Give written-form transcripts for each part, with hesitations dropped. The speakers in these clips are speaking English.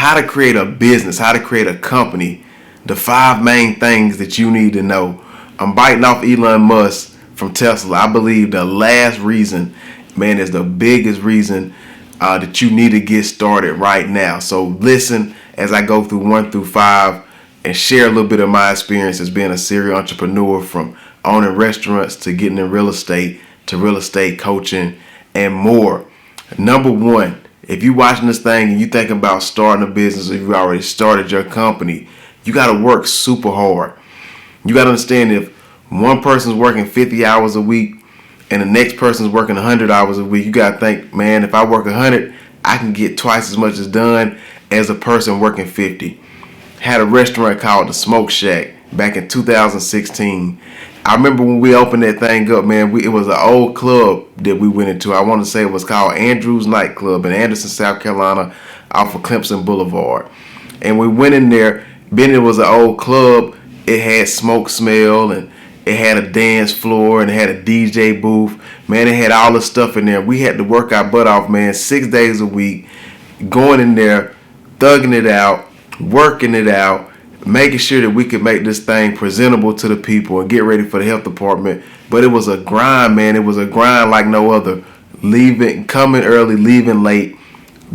how to create a business, how to create a company, the 5 main things that you need to know. I'm biting off Elon Musk from Tesla. I believe the last reason, man, is the biggest reason that you need to get started right now. So listen as I go through 1 through 5 and share a little bit of my experience as being a serial entrepreneur, from owning restaurants to getting in real estate to real estate coaching and more. Number 1, if you're watching this thing and you think about starting a business, or you've already started your company, you got to work super hard. You got to understand, if one person's working 50 hours a week and the next person's working 100 hours a week, you got to think, man, if I work 100, I can get twice as much as done as a person working 50. Had a restaurant called the Smoke Shack back in 2016. I remember when we opened that thing up, man, it was an old club that we went into. I want to say it was called Andrews Nightclub in Anderson, South Carolina, off of Clemson Boulevard. And we went in there, being it was an old club, it had smoke smell, and it had a dance floor, and it had a DJ booth. Man, it had all the stuff in there. We had to work our butt off, man, 6 days a week, going in there, thugging it out, working it out, making sure that we could make this thing presentable to the people and get ready for the health department. But it was a grind, man. It was a grind like no other. Coming early, leaving late,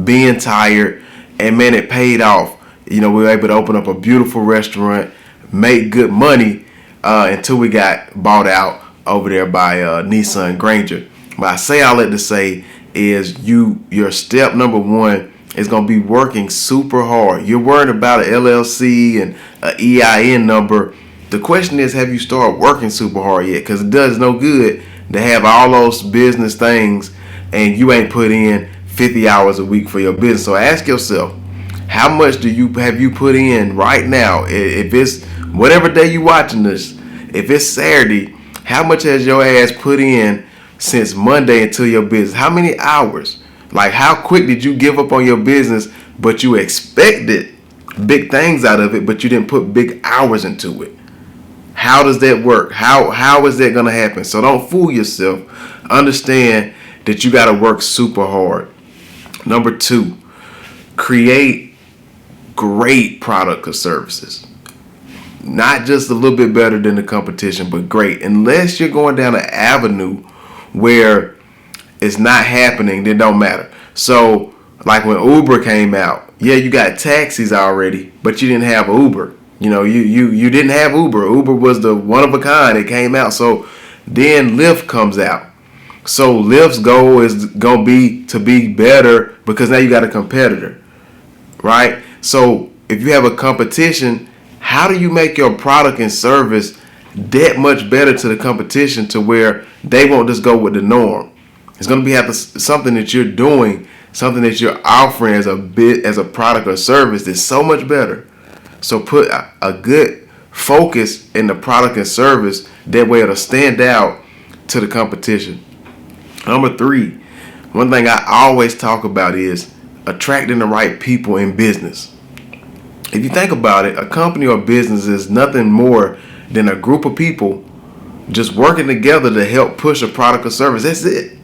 being tired, and man, it paid off. You know, we were able to open up a beautiful restaurant, make good money, until we got bought out over there by Nissan Granger. But I say all that to say is your step number 1 is going to be working super hard. You're worried about an LLC and an EIN number. The question is, have you started working super hard yet? Because it does no good to have all those business things and you ain't put in 50 hours a week for your business. So ask yourself, how much have you put in right now? If it's whatever day you watching this, if it's Saturday, how much has your ass put in since Monday into your business? How many hours? Like, how quick did you give up on your business, but you expected big things out of it, but you didn't put big hours into it? How does that work? How is that going to happen? So don't fool yourself. Understand that you got to work super hard. Number 2, create great product or services. Not just a little bit better than the competition, but great. Unless you're going down an avenue where it's not happening, then don't matter. So, like when Uber came out, yeah, you got taxis already, but you didn't have Uber. You know, you didn't have Uber. Uber was the one of a kind that came out. So then Lyft comes out. So Lyft's goal is gonna be to be better because now you got a competitor, right? So if you have a competition, how do you make your product and service that much better to the competition to where they won't just go with the norm? It's going to be something that you're doing, something that you're offering as a product or service that's so much better. So put a good focus in the product and service. That way it'll stand out to the competition. Number 3, one thing I always talk about is attracting the right people in business. If you think about it, a company or business is nothing more than a group of people just working together to help push a product or service. That's it.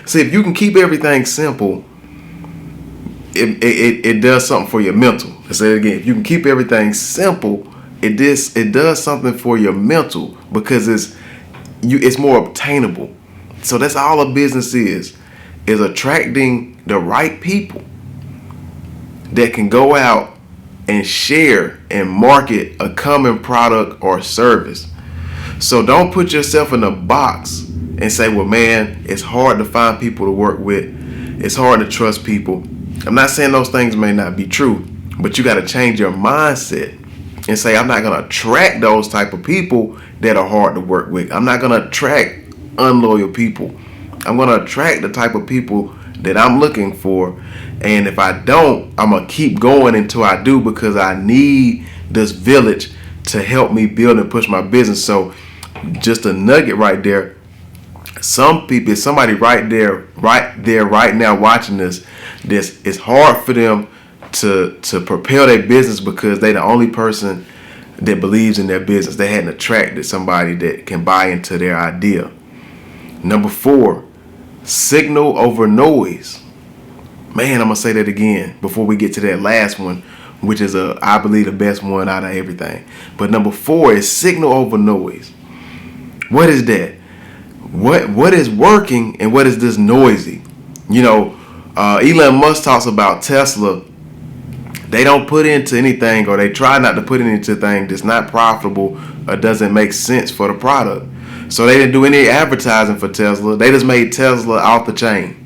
See, if you can keep everything simple, it does something for your mental. Let's say it again. If you can keep everything simple, it does something for your mental because it's more obtainable. So that's all a business is attracting the right people that can go out and share and market a common product or service. So don't put yourself in a box and say, well, man, it's hard to find people to work with. It's hard to trust people. I'm not saying those things may not be true, but you got to change your mindset and say, I'm not going to attract those type of people that are hard to work with. I'm not going to attract unloyal people. I'm going to attract the type of people that I'm looking for. And if I don't, I'm going to keep going until I do, because I need this village to help me build and push my business. So just a nugget right there. Some people, somebody right there, right now watching this, it's hard for them to propel their business because they're the only person that believes in their business. They hadn't attracted somebody that can buy into their idea. Number 4, signal over noise. Man, I'm going to say that again before we get to that last one, which is, I believe, the best one out of everything. But number 4 is signal over noise. What is that? What is working and what is this noisy? You know, Elon Musk talks about Tesla. They don't put into anything, or they try not to put it into anything that's not profitable or doesn't make sense for the product. So they didn't do any advertising for Tesla. They just made Tesla off the chain.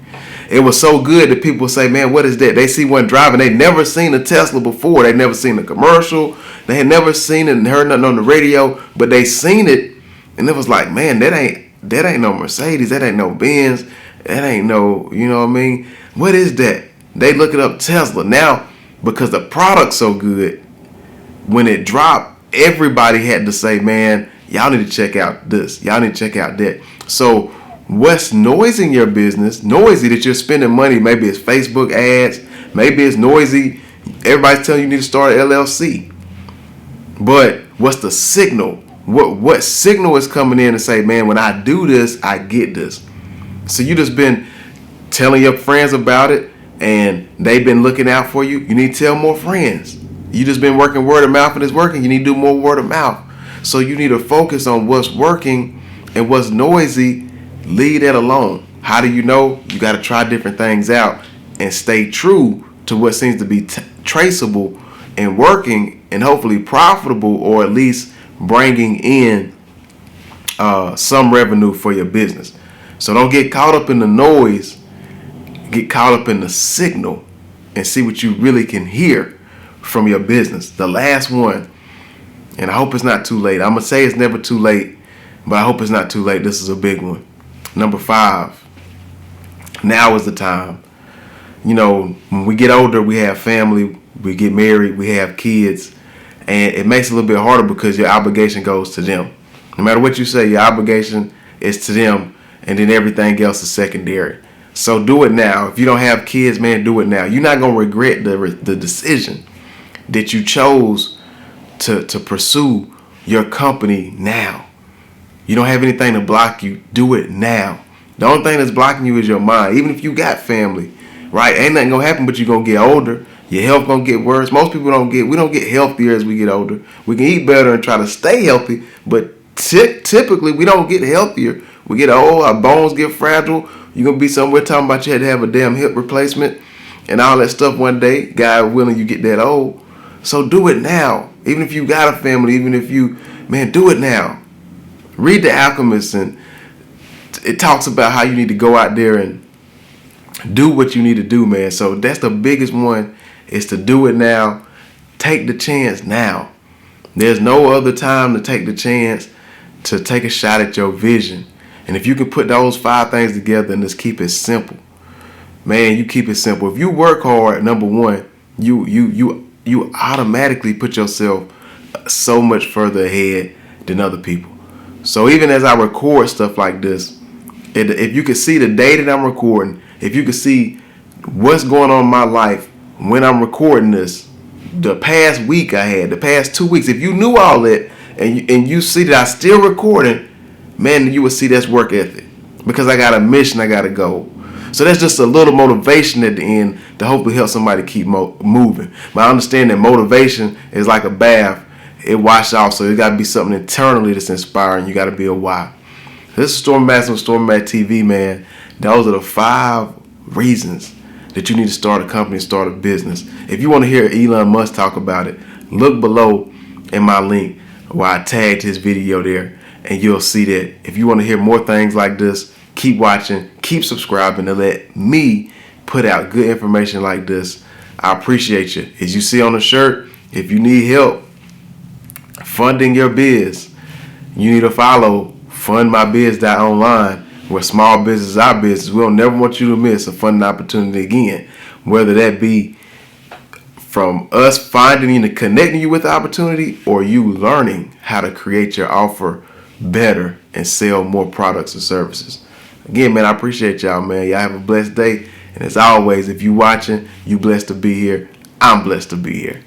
It was so good that people say, man, what is that? They see one driving. They never seen a Tesla before. They never seen a commercial. They had never seen it and heard nothing on the radio, but they seen it, and it was like, man, that ain't no Mercedes. That ain't no Benz. That ain't no, you know what I mean? What is that? They look it up, Tesla. Now, because the product's so good, when it dropped, everybody had to say, man, y'all need to check out this. Y'all need to check out that. So what's noisy in your business, noisy that you're spending money, maybe it's Facebook ads, maybe it's noisy, everybody's telling you need to start an LLC. But what's the signal? What signal is coming in to say, man, when I do this, I get this? So you just been telling your friends about it and they've been looking out for you. You need to tell more friends. You just been working word of mouth and it's working. You need to do more word of mouth. So you need to focus on what's working and what's noisy. Leave that alone. How do you know? You got to try different things out and stay true to what seems to be traceable and working and hopefully profitable, or at least bringing in some revenue for your business. So don't get caught up in the noise. Get caught up in the signal and see what you really can hear from your business. The last one, and I hope it's not too late. I'm going to say it's never too late, but I hope it's not too late. This is a big one. Number 5, now is the time. You know, when we get older, we have family, we get married, we have kids, and it makes it a little bit harder because your obligation goes to them. No matter what you say, your obligation is to them, and then everything else is secondary. So do it now. If you don't have kids, man, do it now. You're not going to regret the decision that you chose to pursue your company now. You don't have anything to block you. Do it now. The only thing that's blocking you is your mind. Even if you got family, right? Ain't nothing gonna happen, but you're gonna get older. Your health gonna get worse. Most people we don't get healthier as we get older. We can eat better and try to stay healthy, but typically we don't get healthier. We get old, our bones get fragile. You're gonna be somewhere talking about you had to have a damn hip replacement and all that stuff one day. God willing, you get that old. So do it now. Even if you got a family, even if you, man, do it now. Read The Alchemist, and it talks about how you need to go out there and do what you need to do, man. So that's the biggest one, is to do it now. Take the chance now. There's no other time to take the chance to take a shot at your vision. And if you can put those 5 things together and just keep it simple, man, you keep it simple. If you work hard, number 1, you automatically put yourself so much further ahead than other people. So even as I record stuff like this, if you could see the day that I'm recording, if you could see what's going on in my life when I'm recording this, the past week I had, the past 2 weeks, if you knew all that and you see that I still recording, man, you would see that's work ethic, because I got a mission, I got a goal. So that's just a little motivation at the end to hopefully help somebody keep moving. But I understand that motivation is like a bath. It washes off, so it got to be something internally that's inspiring. You got to be a why. This is Stormy Mattison, Stormy Matt TV, man. Those are the 5 reasons that you need to start a company, start a business. If you want to hear Elon Musk talk about it, look below in my link where I tagged his video there, and you'll see that. If you want to hear more things like this, keep watching, keep subscribing, and let me put out good information like this. I appreciate you. As you see on the shirt, if you need help funding your biz, you need to follow fundmybiz.online, where small business is our business. We don't never want you to miss a funding opportunity again, whether that be from us finding and connecting you with the opportunity, or you learning how to create your offer better and sell more products or services. Again, man, I appreciate y'all, man. Y'all have a blessed day. And as always, if you watching, you blessed to be here. I'm blessed to be here.